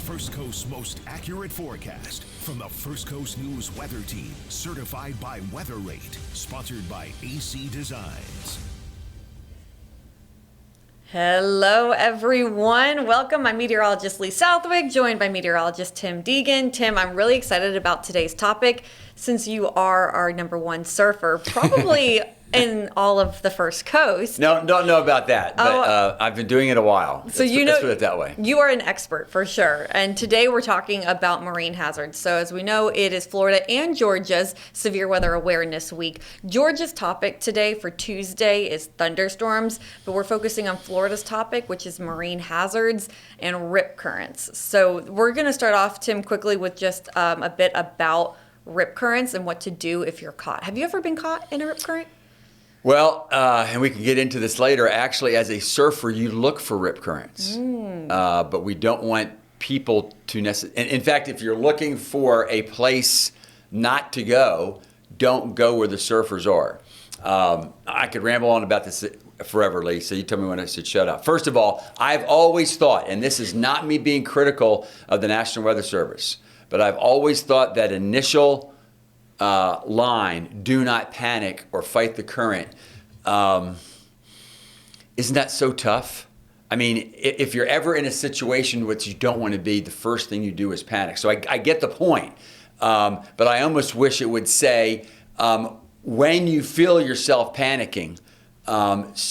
First Coast's most accurate forecast from the First Coast News Weather Team, certified by Weather Rate, sponsored by AC Designs. Hello, everyone. Welcome. I'm meteorologist Lee Southwick, joined by meteorologist Tim Deegan. Tim, I'm really excited about today's topic since you are our number one surfer, probably in all of the First Coast. No, don't know about that, but I've been doing it a while. So let's put it that way. You are an expert for sure. And today we're talking about marine hazards. So as we know, it is Florida and Georgia's Severe Weather Awareness Week. Georgia's topic today for Tuesday is thunderstorms, but we're focusing on Florida's topic, which is marine hazards and rip currents. So we're going to start off, Tim, quickly with just a bit about rip currents and what to do if you're caught. Have you ever been caught in a rip current? Well, and we can get into this later. Actually, as a surfer, you look for rip currents, but we don't want people to necessarily. In fact, if you're looking for a place not to go, don't go where the surfers are. I could ramble on about this forever, Lee, so you tell me when I should shut up. First of all, I've always thought, and this is not me being critical of the National Weather Service, but I've always thought that initial line, do not panic or fight the current. Isn't that so tough? I mean, if you're ever in a situation which you don't want to be, the first thing you do is panic. So I get the point, but I almost wish it would say, when you feel yourself panicking,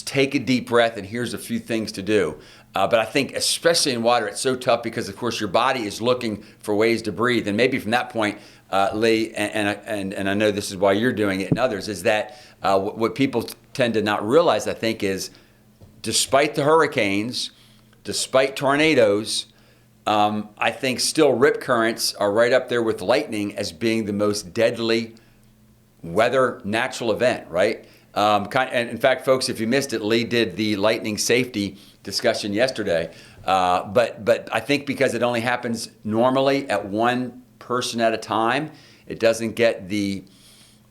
take a deep breath and here's a few things to do. But I think especially in water, it's so tough because, of course, your body is looking for ways to breathe. And maybe from that point, Lee, and I know this is why you're doing it and others, is that what people tend to not realize, I think, is despite the hurricanes, despite tornadoes, I think still rip currents are right up there with lightning as being the most deadly weather natural event, right? And in fact, folks, if you missed it, Lee did the lightning safety discussion yesterday. But I think because it only happens normally at one person at a time, it doesn't get the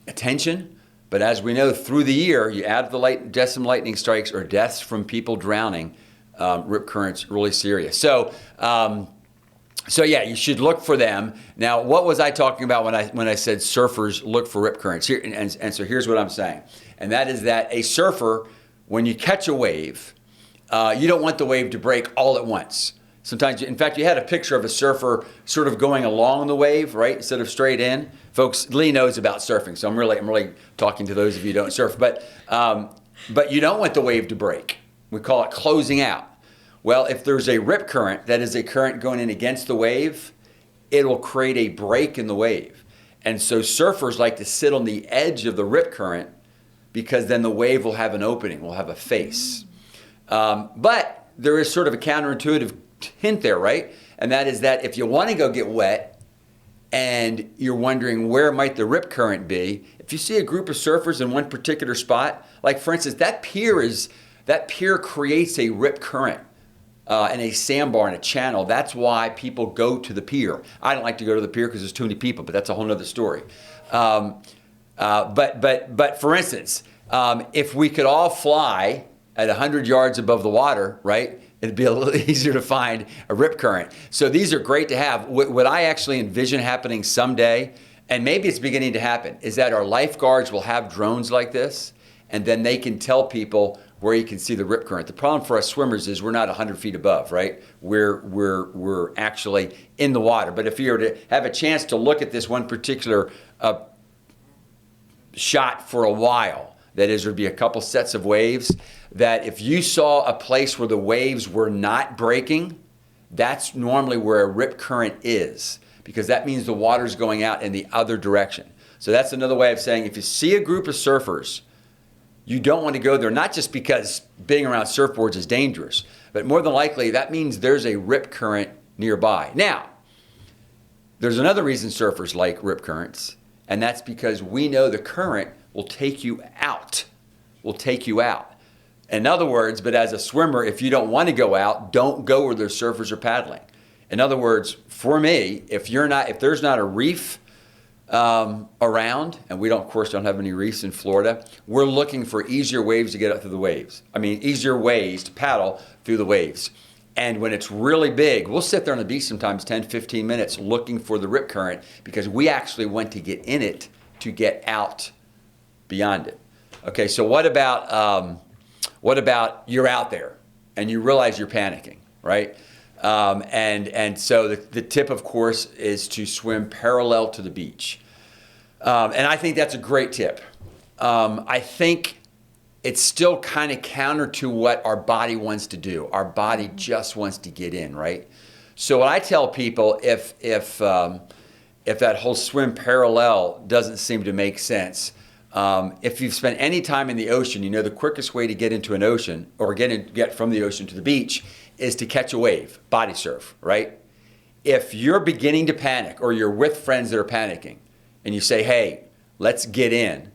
attention. But as we know, through the year, you add the deaths from lightning strikes or deaths from people drowning, rip currents really serious. So yeah, you should look for them. Now, what was I talking about when I said surfers look for rip currents? Here, and so here's what I'm saying. And that is that a surfer, when you catch a wave, you don't want the wave to break all at once. Sometimes, in fact, you had a picture of a surfer sort of going along the wave, right, instead of straight in. Folks, Lee knows about surfing, so I'm really talking to those of you who don't surf. But you don't want the wave to break. We call it closing out. Well, if there's a rip current, that is a current going in against the wave, it will create a break in the wave. And so surfers like to sit on the edge of the rip current because then the wave will have an opening, will have a face. But there is sort of a counterintuitive hint there, right? And that is that if you want to go get wet and you're wondering where might the rip current be, if you see a group of surfers in one particular spot, like for instance, that pier creates a rip current in a sandbar in a channel. That's why people go to the pier. I don't like to go to the pier because there's too many people, but that's a whole other story. But for instance, if we could all fly at 100 yards above the water, right, it'd be a little easier to find a rip current. So these are great to have. What I actually envision happening someday, and maybe it's beginning to happen, is that our lifeguards will have drones like this, and then they can tell people where you can see the rip current. The problem for us swimmers is we're not 100 feet above, right? We're actually in the water. But if you were to have a chance to look at this one particular shot for a while, that is, there'd be a couple sets of waves, that if you saw a place where the waves were not breaking, that's normally where a rip current is, because that means the water's going out in the other direction. So that's another way of saying if you see a group of surfers, you don't want to go there, not just because being around surfboards is dangerous, but more than likely that means there's a rip current nearby. Now, there's another reason surfers like rip currents, and that's because we know the current will take you out. In other words, but as a swimmer, if you don't want to go out, don't go where the surfers are paddling. In other words, for me, if there's not a reef around, and we of course don't have any reefs in Florida, we're looking for easier waves to get up through the waves. Easier ways to paddle through the waves. And when it's really big, we'll sit there on the beach sometimes 10, 15 minutes looking for the rip current because we actually want to get in it to get out beyond it. Okay, so what about you're out there and you realize you're panicking, right? And so the tip, of course, is to swim parallel to the beach. And I think that's a great tip. I think it's still kind of counter to what our body wants to do. Our body just wants to get in, right? So what I tell people, if that whole swim parallel doesn't seem to make sense, if you've spent any time in the ocean, you know the quickest way to get into an ocean or get from the ocean to the beach is to catch a wave, body surf, right? If you're beginning to panic or you're with friends that are panicking and you say, hey, let's get in,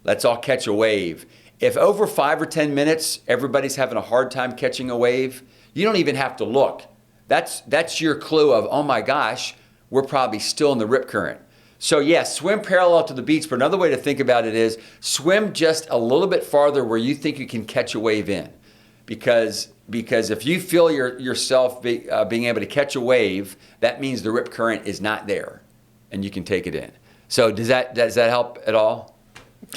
let's all catch a wave. If over 5 or 10 minutes, everybody's having a hard time catching a wave, you don't even have to look. That's your clue of, oh my gosh, we're probably still in the rip current. So yeah, swim parallel to the beach, but another way to think about it is swim just a little bit farther where you think you can catch a wave in. Because if you feel yourself being able to catch a wave, that means the rip current is not there and you can take it in. So does that help at all?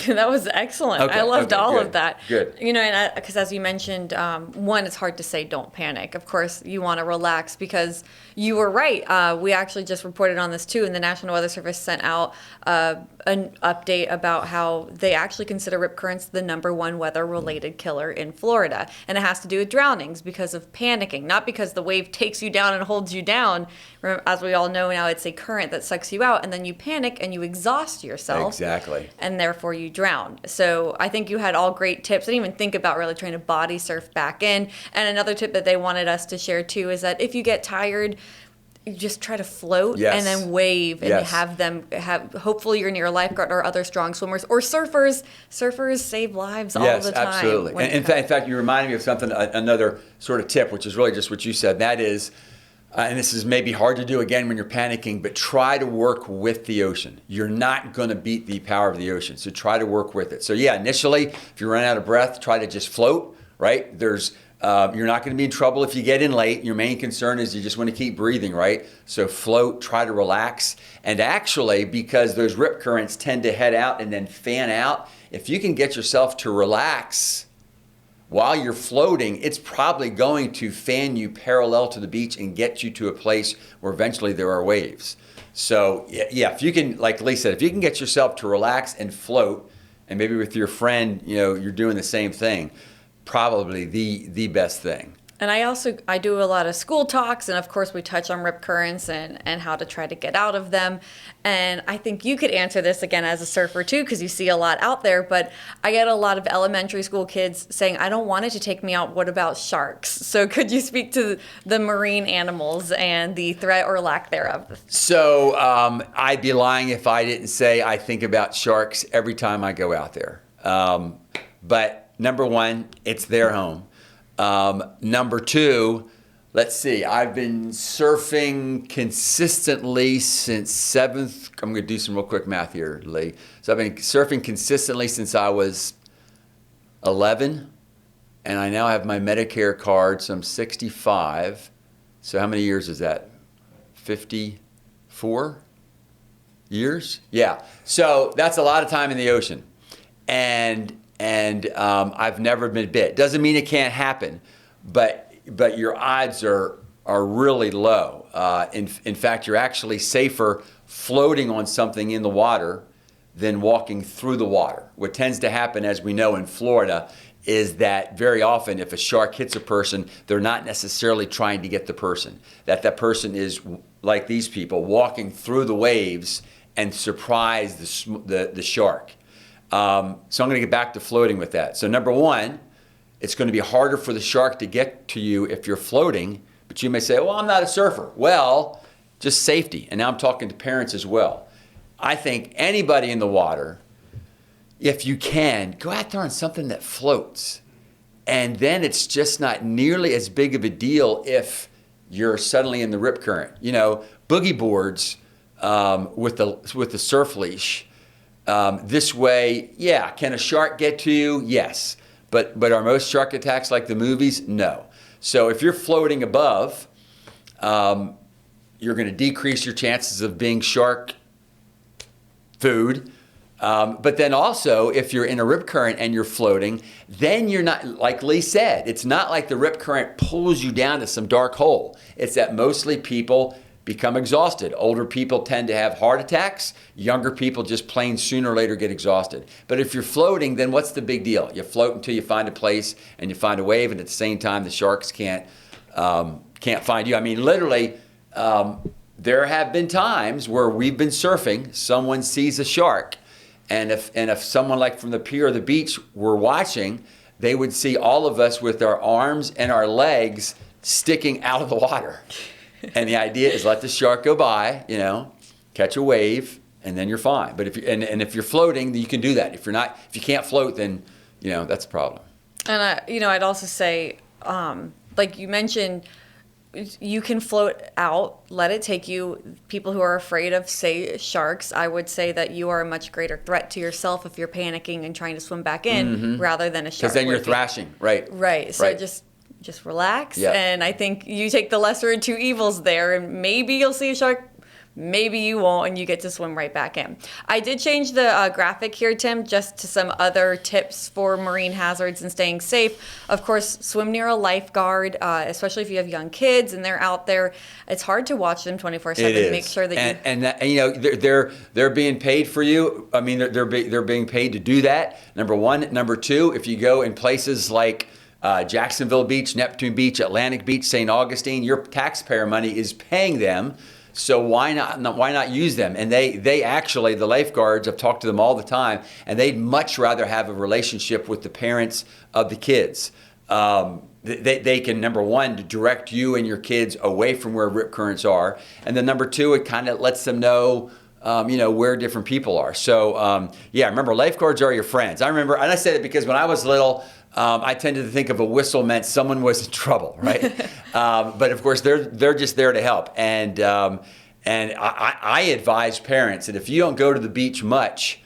That was excellent. Okay, I loved all good, of that. good. You know, and because as you mentioned, one, it's hard to say don't panic. Of course, you want to relax because you were right. We actually just reported on this too, and the National Weather Service sent out an update about how they actually consider rip currents the #1 weather-related killer in Florida. And it has to do with drownings because of panicking, not because the wave takes you down and holds you down. As we all know now, it's a current that sucks you out, and then you panic and you exhaust yourself. Exactly. And therefore you drown. So I think you had all great tips. I didn't even think about really trying to body surf back in. And another tip that they wanted us to share too is that if you get tired, you just try to float and then wave and have hopefully you're near a lifeguard or other strong swimmers or surfers. Surfers save lives all the time. Yes, absolutely. And in fact, you reminded me of something, another sort of tip, which is really just what you said. That is, and this is maybe hard to do again when you're panicking, but try to work with the ocean. You're not going to beat the power of the ocean, so try to work with it. So yeah, initially, if you run out of breath, try to just float, right? You're not going to be in trouble if you get in late. Your main concern is you just want to keep breathing, right? So float, try to relax. And actually, because those rip currents tend to head out and then fan out, if you can get yourself to relax while you're floating, it's probably going to fan you parallel to the beach and get you to a place where eventually there are waves. So yeah, if you can, like Lee said, if you can get yourself to relax and float, and maybe with your friend, you're doing the same thing, probably the best thing. And I do a lot of school talks, and of course we touch on rip currents and how to try to get out of them. And I think you could answer this again as a surfer too, because you see a lot out there, but I get a lot of elementary school kids saying, I don't want it to take me out, what about sharks? So could you speak to the marine animals and the threat or lack thereof? So I'd be lying if I didn't say I think about sharks every time I go out there. But number one, it's their home. Number two, let's see, I've been surfing consistently since 7th. I'm going to do some real quick math here, Lee. So I've been surfing consistently since I was 11, and I now have my Medicare card, so I'm 65. So how many years is that? 54 years? Yeah. So that's a lot of time in the ocean. And I've never been bit. Doesn't mean it can't happen, but your odds are really low. In fact, you're actually safer floating on something in the water than walking through the water. What tends to happen, as we know in Florida, is that very often if a shark hits a person, they're not necessarily trying to get the person. That person is, like these people, walking through the waves and surprise the shark. So I'm going to get back to floating with that. So number one, it's going to be harder for the shark to get to you if you're floating, but you may say, well, I'm not a surfer. Well, just safety. And now I'm talking to parents as well. I think anybody in the water, if you can, go out there on something that floats. And then it's just not nearly as big of a deal if you're suddenly in the rip current. Boogie boards with the surf leash. This way, yeah, can a shark get to you? Yes. But are most shark attacks like the movies? No. So if you're floating above, you're going to decrease your chances of being shark food. But then also, if you're in a rip current and you're floating, then you're not, like Lee said, it's not like the rip current pulls you down to some dark hole. It's that mostly people become exhausted. Older people tend to have heart attacks. Younger people just plain sooner or later get exhausted. But if you're floating, then what's the big deal? You float until you find a place and you find a wave, and at the same time, the sharks can't find you. I mean, literally, there have been times where we've been surfing, someone sees a shark, and if someone like from the pier or the beach were watching, they would see all of us with our arms and our legs sticking out of the water. And the idea is let the shark go by, catch a wave, and then you're fine. But if you're floating, you can do that. If you can't float, then that's a problem. And I'd also say, like you mentioned, you can float out, let it take you. People who are afraid of, say, sharks, I would say that you are a much greater threat to yourself if you're panicking and trying to swim back in rather than a shark. Because then you're thrashing, right? Right. So just relax. Yeah. And I think you take the lesser of two evils there, and maybe you'll see a shark. Maybe you won't, and you get to swim right back in. I did change the graphic here, Tim, just to some other tips for marine hazards and staying safe. Of course, swim near a lifeguard, especially if you have young kids and they're out there. It's hard to watch them 24/7. Make sure that they're being paid for you. I mean, they're being paid to do that. Number one. Number two, if you go in places like Jacksonville Beach, Neptune Beach, Atlantic Beach, St. Augustine, your taxpayer money is paying them. So why not use them? And they actually, the lifeguards, I've talked to them all the time, and they'd much rather have a relationship with the parents of the kids. They can, number one, direct you and your kids away from where rip currents are. And then number two, it kind of lets them know, where different people are. So, remember, lifeguards are your friends. I remember, and I said it because when I was little, I tended to think of a whistle meant someone was in trouble, right? But of course, they're just there to help. And I advise parents that if you don't go to the beach much,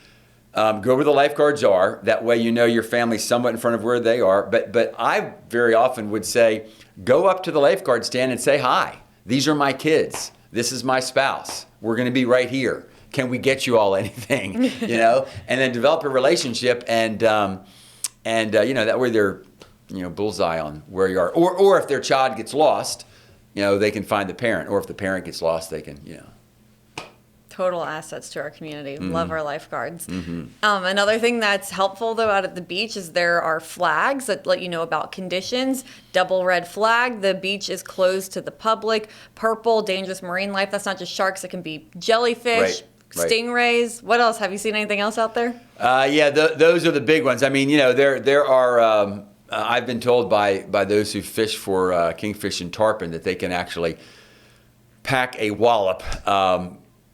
go where the lifeguards are. That way, your family's somewhat in front of where they are. But I very often would say, go up to the lifeguard stand and say, hi, these are my kids. This is my spouse. We're going to be right here. Can we get you all anything? And then develop a relationship and that way they're, bullseye on where you are. Or if their child gets lost, they can find the parent. Or if the parent gets lost, they can, Total assets to our community. Love our lifeguards. Another thing that's helpful, though, out at the beach is there are flags that let you know about conditions. Double red flag, the beach is closed to the public. Purple, dangerous marine life. That's not just sharks. It can be jellyfish. Right. Stingrays. What else? Have you seen anything else out there? Those are the big ones. I mean, there are. I've been told by those who fish for kingfish and tarpon that they can actually pack a wallop.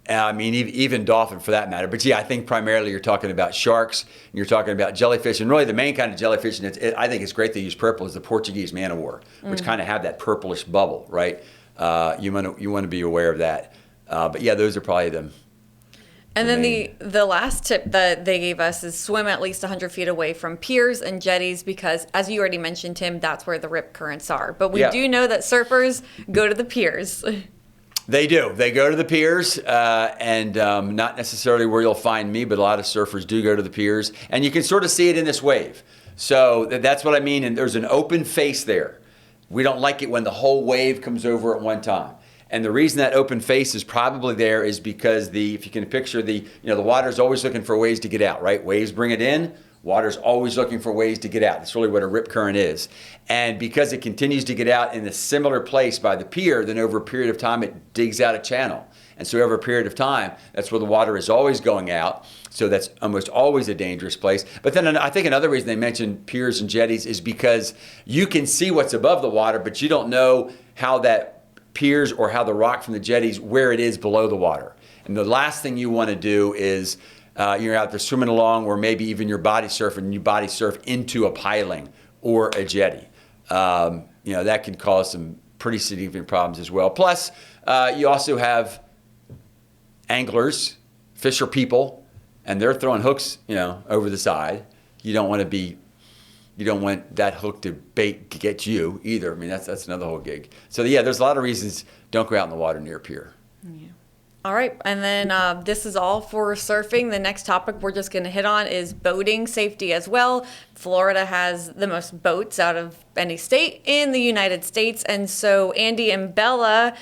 I mean, even dolphin for that matter. But I think primarily you're talking about sharks. And you're talking about jellyfish, and really the main kind of jellyfish. And I think it's great they use purple is the Portuguese man o' war, which kind of have that purplish bubble, right? You want to be aware of that. But those are probably them. And then the last tip that they gave us is swim at least 100 feet away from piers and jetties because, as you already mentioned, Tim, that's where the rip currents are. But we do know that surfers go to the piers. They do. They go to the piers, and not necessarily where you'll find me, but a lot of surfers do go to the piers. And you can sort of see it in this wave. So that's what I mean. And there's an open face there. We don't like it when the whole wave comes over at one time. And the reason that open face is probably there is because if you can picture the water's always looking for ways to get out, right? Waves bring it in, water's always looking for ways to get out. That's really what a rip current is. And because it continues to get out in a similar place by the pier, then over a period of time, it digs out a channel. And so over a period of time, that's where the water is always going out. So that's almost always a dangerous place. But then I think another reason they mentioned piers and jetties is because you can see what's above the water, but you don't know how that piers or how the rock from the jetties, where it is below the water. And the last thing you want to do is you're out there swimming along or maybe even you're body surfing and you body surf into a piling or a jetty. That can cause some pretty significant problems as well. Plus, you also have anglers, fisher people, and they're throwing hooks, over the side. You don't want to be you don't want that hook to get you either. I mean, that's another whole gig. So yeah, there's a lot of reasons don't go out in the water near a pier. Yeah. All right, and then this is all for surfing. The next topic we're just going to hit on is boating safety as well. Florida has the most boats out of any state in the United States, and so Andy and Bella,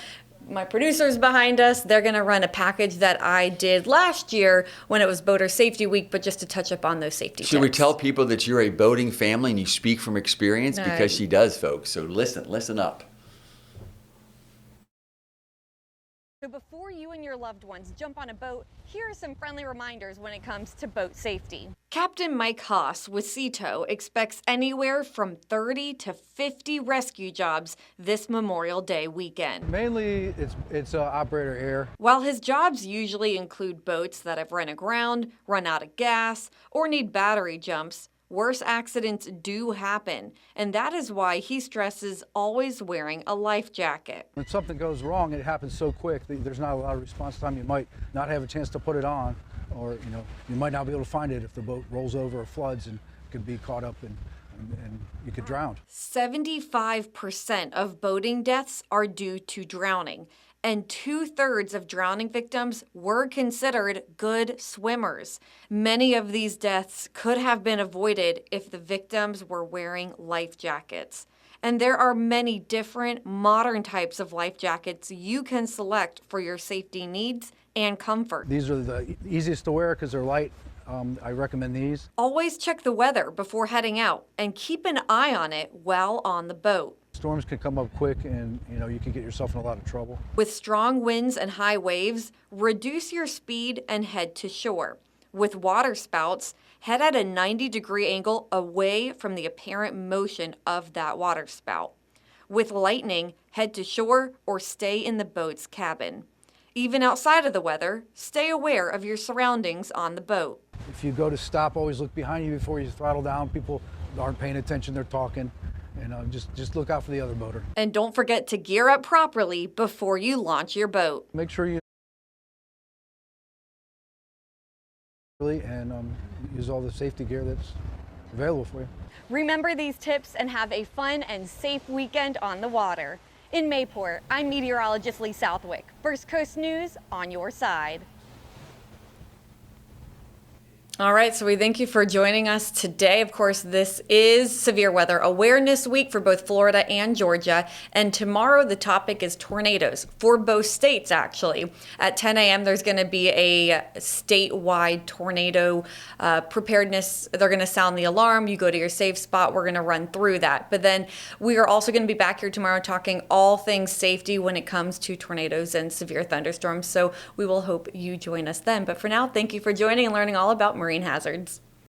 my producers behind us, they're going to run a package that I did last year when it was Boater Safety Week, but just to touch up on those safety tips. Should we tell people that you're a boating family and you speak from experience? Because she does, folks. So listen up. So before you and your loved ones jump on a boat, here are some friendly reminders when it comes to boat safety. Captain Mike Haas with Seatow expects anywhere from 30 to 50 rescue jobs this Memorial Day weekend. Mainly, it's operator air. While his jobs usually include boats that have run aground, run out of gas, or need battery jumps, worse accidents do happen, and that is why he stresses always wearing a life jacket. When something goes wrong, it happens so quick that there's not a lot of response time. You might not have a chance to put it on, or you might not be able to find it if the boat rolls over or floods and could be caught up and you could drown. 75% of boating deaths are due to drowning, and 2/3 of drowning victims were considered good swimmers. Many of these deaths could have been avoided if the victims were wearing life jackets. And there are many different modern types of life jackets you can select for your safety needs and comfort. These are the easiest to wear because they're light. I recommend these. Always check the weather before heading out and keep an eye on it while on the boat. Storms can come up quick and you can get yourself in a lot of trouble. With strong winds and high waves, reduce your speed and head to shore. With water spouts, head at a 90-degree angle away from the apparent motion of that water spout. With lightning, head to shore or stay in the boat's cabin. Even outside of the weather, stay aware of your surroundings on the boat. If you go to stop, always look behind you before you throttle down. People aren't paying attention, they're talking. And just look out for the other boater. And don't forget to gear up properly before you launch your boat. Make sure you and use all the safety gear that's available for you. Remember these tips and have a fun and safe weekend on the water. In Mayport, I'm meteorologist Lee Southwick. First Coast News on your side. All right, so we thank you for joining us today. Of course, this is Severe Weather Awareness Week for both Florida and Georgia. And tomorrow the topic is tornadoes for both states, actually. At 10 a.m., there's going to be a statewide tornado preparedness. They're going to sound the alarm. You go to your safe spot. We're going to run through that. But then we are also going to be back here tomorrow talking all things safety when it comes to tornadoes and severe thunderstorms. So we will hope you join us then. But for now, thank you for joining and learning all about marine hazards.